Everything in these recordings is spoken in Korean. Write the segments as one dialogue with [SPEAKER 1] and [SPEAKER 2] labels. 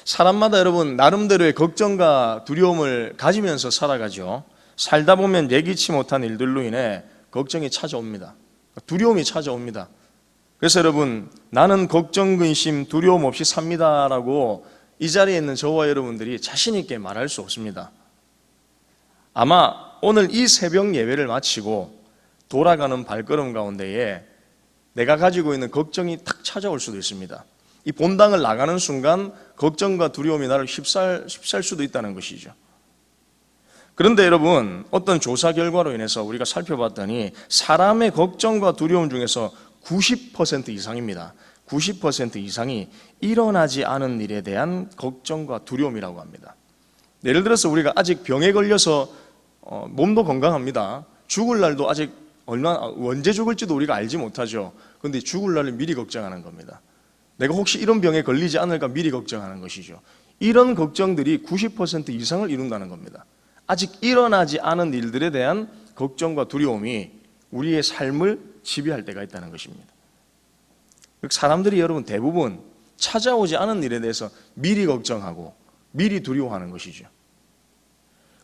[SPEAKER 1] 사람마다 여러분 나름대로의 걱정과 두려움을 가지면서 살아가죠. 살다 보면 예기치 못한 일들로 인해 걱정이 찾아옵니다. 두려움이 찾아옵니다. 그래서 여러분, 나는 걱정, 근심, 두려움 없이 삽니다라고 이 자리에 있는 저와 여러분들이 자신 있게 말할 수 없습니다. 아마 오늘 이 새벽 예배를 마치고 돌아가는 발걸음 가운데에 내가 가지고 있는 걱정이 탁 찾아올 수도 있습니다. 이 본당을 나가는 순간 걱정과 두려움이 나를 휩쓸 수도 있다는 것이죠. 그런데 여러분, 어떤 조사 결과로 인해서 우리가 살펴봤더니 사람의 걱정과 두려움 중에서 90% 이상입니다. 90% 이상이 일어나지 않은 일에 대한 걱정과 두려움이라고 합니다. 예를 들어서 우리가 아직 병에 걸려서 몸도 건강합니다. 죽을 날도 아직 언제 죽을지도 우리가 알지 못하죠. 그런데 죽을 날을 미리 걱정하는 겁니다. 내가 혹시 이런 병에 걸리지 않을까 미리 걱정하는 것이죠. 이런 걱정들이 90% 이상을 이룬다는 겁니다. 아직 일어나지 않은 일들에 대한 걱정과 두려움이 우리의 삶을 지배할 때가 있다는 것입니다. 사람들이 여러분 대부분 찾아오지 않은 일에 대해서 미리 걱정하고 미리 두려워하는 것이죠.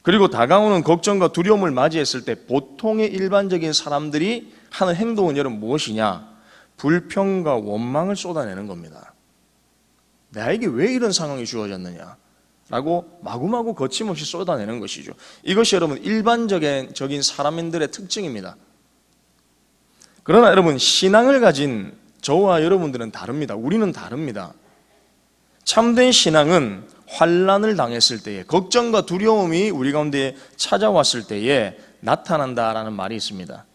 [SPEAKER 1] 그리고 다가오는 걱정과 두려움을 맞이했을 때 보통의 일반적인 사람들이 하는 행동은 여러분 무엇이냐? 불평과 원망을 쏟아내는 겁니다. 나에게 왜 이런 상황이 주어졌느냐? 라고 마구마구 거침없이 쏟아내는 것이죠. 이것이 여러분 일반적인 사람들의 특징입니다. 그러나 여러분 신앙을 가진 저와 여러분들은 다릅니다. 우리는 다릅니다. 참된 신앙은 환난을 당했을 때에 걱정과 두려움이 우리 가운데 찾아왔을 때에 나타난다라는 말이 있습니다.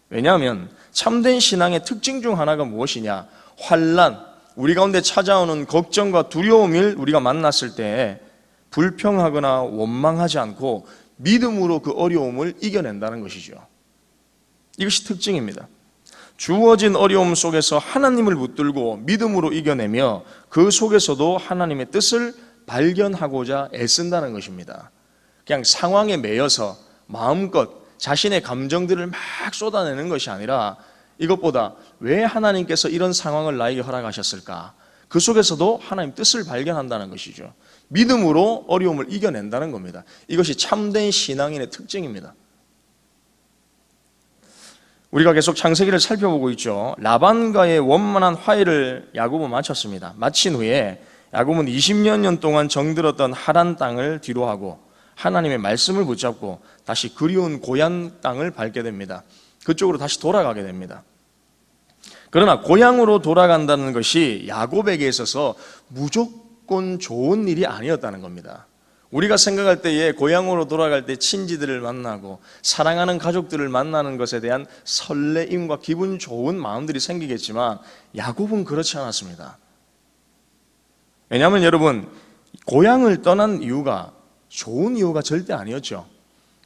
[SPEAKER 1] 왜냐하면 참된 신앙의 특징 중 하나가 무엇이냐? 환난, 우리 가운데 찾아오는 걱정과 두려움을 우리가 만났을 때 불평하거나 원망하지 않고 믿음으로 그 어려움을 이겨낸다는 것이죠. 이것이 특징입니다. 주어진 어려움 속에서 하나님을 붙들고 믿음으로 이겨내며 그 속에서도 하나님의 뜻을 발견하고자 애쓴다는 것입니다. 그냥 상황에 매여서 마음껏 자신의 감정들을 막 쏟아내는 것이 아니라 이것보다 왜 하나님께서 이런 상황을 나에게 허락하셨을까? 그 속에서도 하나님 뜻을 발견한다는 것이죠. 믿음으로 어려움을 이겨낸다는 겁니다. 이것이 참된 신앙인의 특징입니다. 우리가 계속 창세기를 살펴보고 있죠. 라반과의 원만한 화해를 야곱은 마쳤습니다. 마친 후에 야곱은 20년 동안 정들었던 하란 땅을 뒤로하고 하나님의 말씀을 붙잡고 다시 그리운 고향 땅을 밟게 됩니다. 그쪽으로 다시 돌아가게 됩니다. 그러나 고향으로 돌아간다는 것이 야곱에게 있어서 무조건 좋은 일이 아니었다는 겁니다. 우리가 생각할 때에 고향으로 돌아갈 때 친지들을 만나고 사랑하는 가족들을 만나는 것에 대한 설레임과 기분 좋은 마음들이 생기겠지만 야곱은 그렇지 않았습니다. 왜냐하면 여러분 고향을 떠난 이유가 좋은 이유가 절대 아니었죠.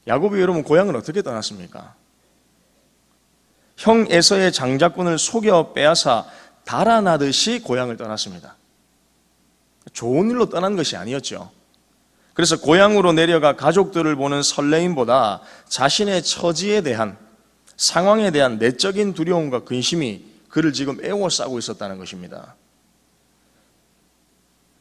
[SPEAKER 1] 야곱이 여러분 고향을 어떻게 떠났습니까? 형 에서의 장자권을 속여 빼앗아 달아나듯이 고향을 떠났습니다. 좋은 일로 떠난 것이 아니었죠. 그래서 고향으로 내려가 가족들을 보는 설레임보다 자신의 처지에 대한 상황에 대한 내적인 두려움과 근심이 그를 지금 에워싸고 있었다는 것입니다.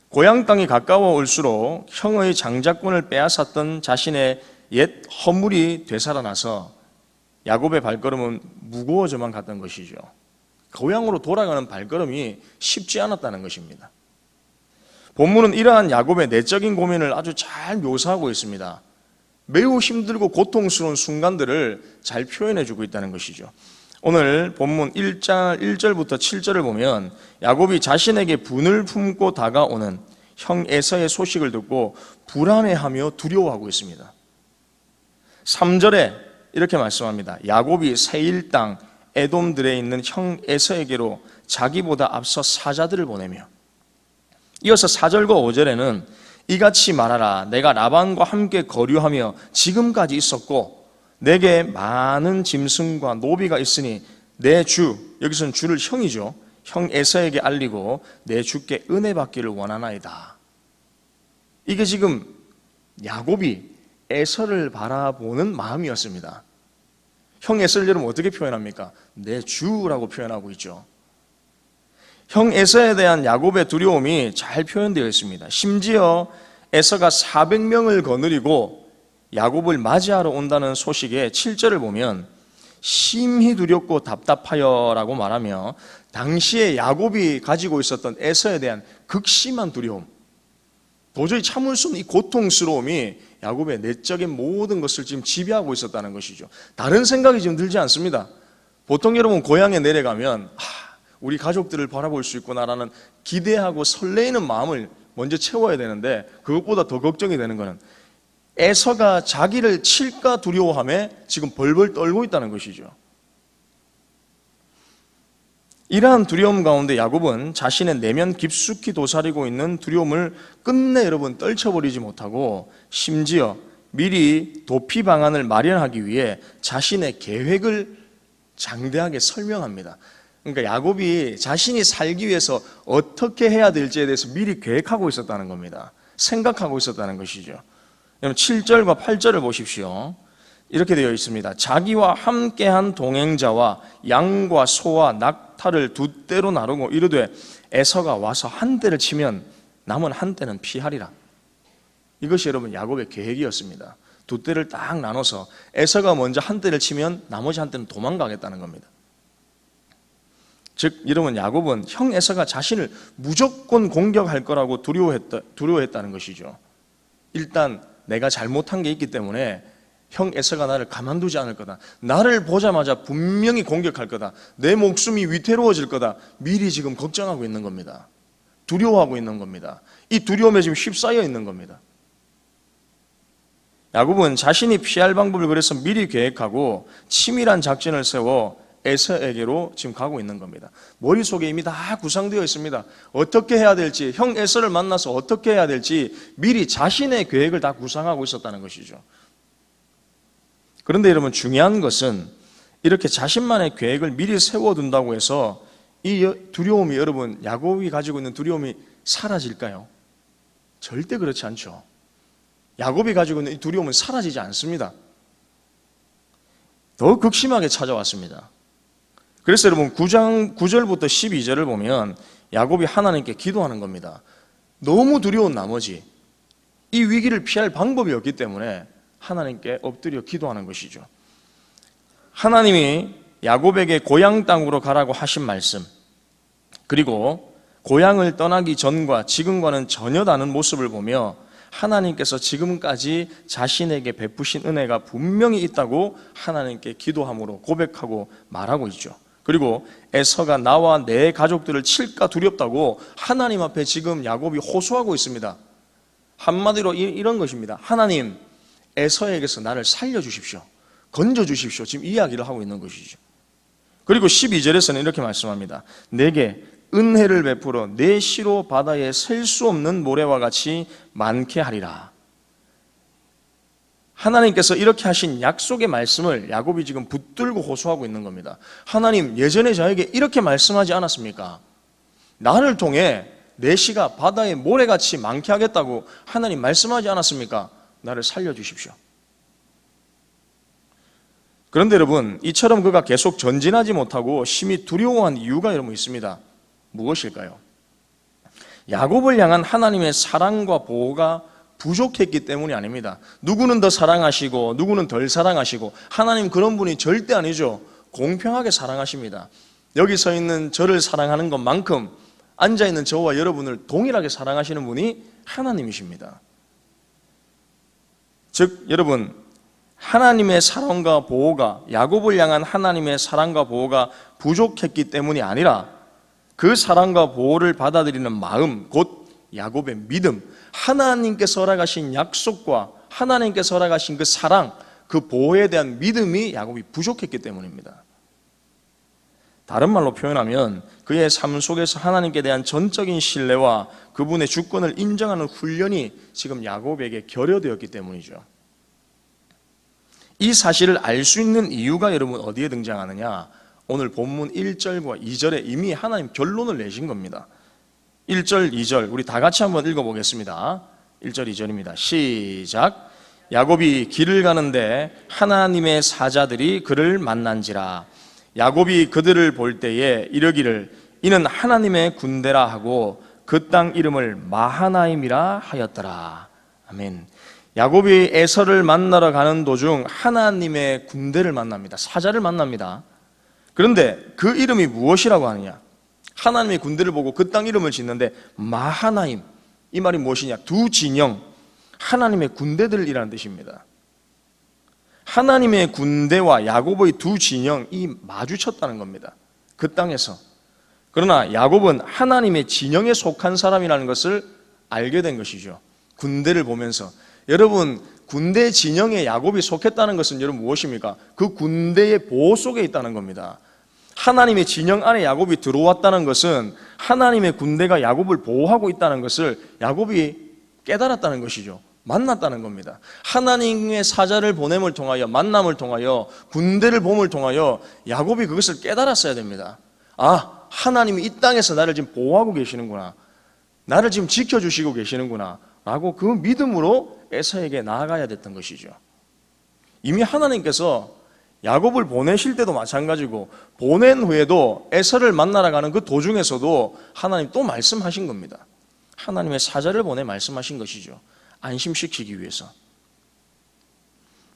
[SPEAKER 1] 고향 땅이 가까워 올수록 형의 장자권을 빼앗았던 자신의 옛 허물이 되살아나서 야곱의 발걸음은 무거워져만 갔던 것이죠. 고향으로 돌아가는 발걸음이 쉽지 않았다는 것입니다. 본문은 이러한 야곱의 내적인 고민을 아주 잘 묘사하고 있습니다. 매우 힘들고 고통스러운 순간들을 잘 표현해주고 있다는 것이죠. 오늘 본문 1절부터 7절을 보면 야곱이 자신에게 분을 품고 다가오는 형 에서의 소식을 듣고 불안해하며 두려워하고 있습니다. 3절에 이렇게 말씀합니다. 야곱이 세일 땅 에돔들에 있는 형 에서에게로 자기보다 앞서 사자들을 보내며, 이어서 4절과 5절에는 이같이 말하라. 내가 라반과 함께 거류하며 지금까지 있었고 내게 많은 짐승과 노비가 있으니 내 주, 여기서는 주를 형이죠, 형 에서에게 알리고 내 주께 은혜 받기를 원하나이다. 이게 지금 야곱이 에서를 바라보는 마음이었습니다. 형 에서를 여러분 어떻게 표현합니까? 내 주라고 표현하고 있죠. 형 에서에 대한 야곱의 두려움이 잘 표현되어 있습니다. 심지어 에서가 400명을 거느리고 야곱을 맞이하러 온다는 소식의 7절을 보면 심히 두렵고 답답하여라고 말하며 당시에 야곱이 가지고 있었던 에서에 대한 극심한 두려움, 도저히 참을 수 없는 이 고통스러움이 야곱의 내적인 모든 것을 지금 지배하고 있었다는 것이죠. 다른 생각이 지금 들지 않습니다. 보통 여러분 고향에 내려가면 우리 가족들을 바라볼 수 있구나라는 기대하고 설레이는 마음을 먼저 채워야 되는데 그것보다 더 걱정이 되는 것은 에서가 자기를 칠까 두려워함에 지금 벌벌 떨고 있다는 것이죠. 이러한 두려움 가운데 야곱은 자신의 내면 깊숙이 도사리고 있는 두려움을 끝내 여러분 떨쳐버리지 못하고 심지어 미리 도피 방안을 마련하기 위해 자신의 계획을 장대하게 설명합니다. 그러니까 야곱이 자신이 살기 위해서 어떻게 해야 될지에 대해서 미리 계획하고 있었다는 겁니다. 생각하고 있었다는 것이죠. 7절과 8절을 보십시오. 이렇게 되어 있습니다. 자기와 함께한 동행자와 양과 소와 낙타를 두 떼로 나누고 이르되 에서가 와서 한 떼를 치면 남은 한 떼는 피하리라. 이것이 여러분 야곱의 계획이었습니다. 두 떼를 딱 나눠서 에서가 먼저 한 떼를 치면 나머지 한 떼는 도망가겠다는 겁니다. 즉 여러분 야곱은 형 에서가 자신을 무조건 공격할 거라고 두려워했다는 것이죠. 일단 내가 잘못한 게 있기 때문에 형 에서가 나를 가만두지 않을 거다. 나를 보자마자 분명히 공격할 거다. 내 목숨이 위태로워질 거다. 미리 지금 걱정하고 있는 겁니다. 두려워하고 있는 겁니다. 이 두려움에 지금 휩싸여 있는 겁니다. 야곱은 자신이 피할 방법을 그래서 미리 계획하고 치밀한 작전을 세워 에서에게로 지금 가고 있는 겁니다. 머릿속에 이미 다 구상되어 있습니다. 어떻게 해야 될지, 형 에서를 만나서 어떻게 해야 될지 미리 자신의 계획을 다 구상하고 있었다는 것이죠. 그런데 여러분 중요한 것은 이렇게 자신만의 계획을 미리 세워둔다고 해서 이 두려움이 여러분 야곱이 가지고 있는 두려움이 사라질까요? 절대 그렇지 않죠. 야곱이 가지고 있는 이 두려움은 사라지지 않습니다. 더 극심하게 찾아왔습니다. 그래서 여러분 9장 9절부터 12절을 보면 야곱이 하나님께 기도하는 겁니다. 너무 두려운 나머지 이 위기를 피할 방법이 없기 때문에 하나님께 엎드려 기도하는 것이죠. 하나님이 야곱에게 고향 땅으로 가라고 하신 말씀, 그리고 고향을 떠나기 전과 지금과는 전혀 다른 모습을 보며 하나님께서 지금까지 자신에게 베푸신 은혜가 분명히 있다고 하나님께 기도함으로 고백하고 말하고 있죠. 그리고 에서가 나와 내 가족들을 칠까 두렵다고 하나님 앞에 지금 야곱이 호소하고 있습니다. 한마디로 이런 것입니다. 하나님, 에서에게서 나를 살려주십시오. 건져주십시오. 지금 이야기를 하고 있는 것이죠. 그리고 12절에서는 이렇게 말씀합니다. 내게 은혜를 베풀어 내 시로 바다에 셀 수 없는 모래와 같이 많게 하리라. 하나님께서 이렇게 하신 약속의 말씀을 야곱이 지금 붙들고 호소하고 있는 겁니다. 하나님, 예전에 저에게 이렇게 말씀하지 않았습니까? 나를 통해 내 시가 바다에 모래같이 많게 하겠다고 하나님 말씀하지 않았습니까? 나를 살려주십시오. 그런데 여러분, 이처럼 그가 계속 전진하지 못하고 심히 두려워한 이유가 여러분 있습니다. 무엇일까요? 야곱을 향한 하나님의 사랑과 보호가 부족했기 때문이 아닙니다. 누구는 더 사랑하시고 누구는 덜 사랑하시고 하나님 그런 분이 절대 아니죠. 공평하게 사랑하십니다. 여기 서 있는 저를 사랑하는 것만큼 앉아있는 저와 여러분을 동일하게 사랑하시는 분이 하나님이십니다. 즉 여러분, 하나님의 사랑과 보호가, 야곱을 향한 하나님의 사랑과 보호가 부족했기 때문이 아니라 그 사랑과 보호를 받아들이는 마음, 곧 야곱의 믿음, 하나님께서 허락하신 약속과 하나님께서 허락하신 그 사랑, 그 보호에 대한 믿음이 야곱이 부족했기 때문입니다. 다른 말로 표현하면 그의 삶 속에서 하나님께 대한 전적인 신뢰와 그분의 주권을 인정하는 훈련이 지금 야곱에게 결여되었기 때문이죠. 이 사실을 알 수 있는 이유가 여러분 어디에 등장하느냐? 오늘 본문 1절과 2절에 이미 하나님 결론을 내신 겁니다. 1절, 2절 우리 다 같이 한번 읽어보겠습니다. 1절, 2절입니다. 시작. 야곱이 길을 가는데 하나님의 사자들이 그를 만난지라. 야곱이 그들을 볼 때에 이르기를 이는 하나님의 군대라 하고 그 땅 이름을 마하나임이라 하였더라. 아멘. 야곱이 에서를 만나러 가는 도중 하나님의 군대를 만납니다. 사자를 만납니다. 그런데 그 이름이 무엇이라고 하느냐? 하나님의 군대를 보고 그 땅 이름을 짓는데 마하나임, 이 말이 무엇이냐? 두 진영, 하나님의 군대들이라는 뜻입니다. 하나님의 군대와 야곱의 두 진영이 마주쳤다는 겁니다. 그 땅에서. 그러나 야곱은 하나님의 진영에 속한 사람이라는 것을 알게 된 것이죠. 군대를 보면서. 여러분, 군대 진영에 야곱이 속했다는 것은 여러분 무엇입니까? 그 군대의 보호 속에 있다는 겁니다. 하나님의 진영 안에 야곱이 들어왔다는 것은 하나님의 군대가 야곱을 보호하고 있다는 것을 야곱이 깨달았다는 것이죠. 만났다는 겁니다. 하나님의 사자를 보냄을 통하여, 만남을 통하여, 군대를 봄을 통하여 야곱이 그것을 깨달았어야 됩니다. 아, 하나님이 이 땅에서 나를 지금 보호하고 계시는구나, 나를 지금 지켜주시고 계시는구나 라고 그 믿음으로 에서에게 나아가야 됐던 것이죠. 이미 하나님께서 야곱을 보내실 때도 마찬가지고 보낸 후에도 에서를 만나러 가는 그 도중에서도 하나님 또 말씀하신 겁니다. 하나님의 사자를 보내 말씀하신 것이죠. 안심시키기 위해서.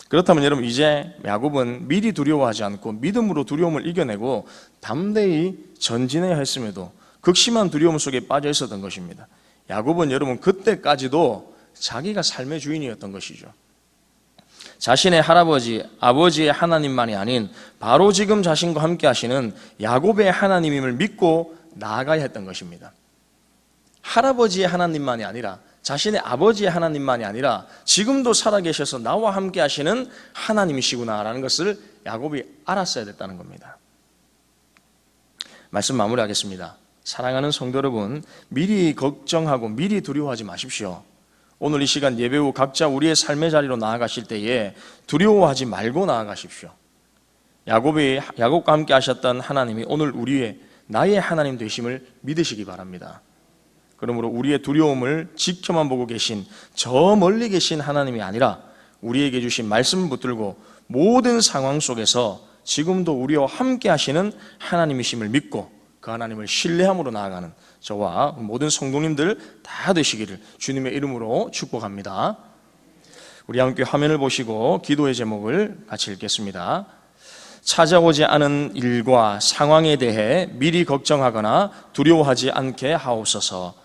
[SPEAKER 1] 그렇다면 여러분, 이제 야곱은 미리 두려워하지 않고 믿음으로 두려움을 이겨내고 담대히 전진해야 했음에도 극심한 두려움 속에 빠져 있었던 것입니다. 야곱은 여러분 그때까지도 자기가 삶의 주인이었던 것이죠. 자신의 할아버지, 아버지의 하나님만이 아닌 바로 지금 자신과 함께 하시는 야곱의 하나님임을 믿고 나아가야 했던 것입니다. 할아버지의 하나님만이 아니라, 자신의 아버지의 하나님만이 아니라 지금도 살아계셔서 나와 함께 하시는 하나님이시구나라는 것을 야곱이 알았어야 됐다는 겁니다. 말씀 마무리하겠습니다. 사랑하는 성도 여러분, 미리 걱정하고 미리 두려워하지 마십시오. 오늘 이 시간 예배 후 각자 우리의 삶의 자리로 나아가실 때에 두려워하지 말고 나아가십시오. 야곱과 함께 하셨던 하나님이 오늘 우리의 나의 하나님 되심을 믿으시기 바랍니다. 그러므로 우리의 두려움을 지켜만 보고 계신, 저 멀리 계신 하나님이 아니라 우리에게 주신 말씀을 붙들고 모든 상황 속에서 지금도 우리와 함께 하시는 하나님이심을 믿고 그 하나님을 신뢰함으로 나아가는 저와 모든 성도님들 다 되시기를 주님의 이름으로 축복합니다. 우리 함께 화면을 보시고 기도의 제목을 같이 읽겠습니다. 찾아오지 않은 일과 상황에 대해 미리 걱정하거나 두려워하지 않게 하옵소서.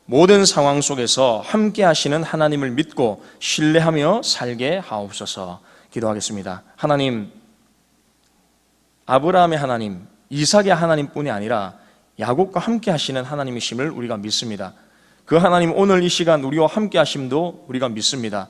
[SPEAKER 1] 모든 상황 속에서 함께 하시는 하나님을 믿고 신뢰하며 살게 하옵소서. 기도하겠습니다. 하나님, 아브라함의 하나님, 이삭의 하나님뿐이 아니라 야곱과 함께 하시는 하나님이심을 우리가 믿습니다. 그 하나님 오늘 이 시간 우리와 함께 하심도 우리가 믿습니다.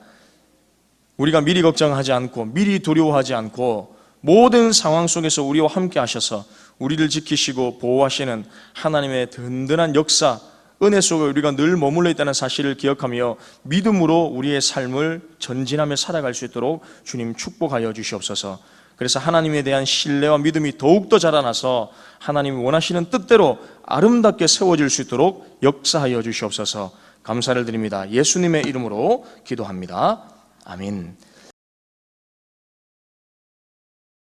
[SPEAKER 1] 우리가 미리 걱정하지 않고 미리 두려워하지 않고 모든 상황 속에서 우리와 함께 하셔서 우리를 지키시고 보호하시는 하나님의 든든한 역사, 은혜 속에 우리가 늘 머물러 있다는 사실을 기억하며 믿음으로 우리의 삶을 전진하며 살아갈 수 있도록 주님 축복하여 주시옵소서. 그래서 하나님에 대한 신뢰와 믿음이 더욱더 자라나서 하나님이 원하시는 뜻대로 아름답게 세워질 수 있도록 역사하여 주시옵소서. 감사를 드립니다. 예수님의 이름으로 기도합니다. 아멘.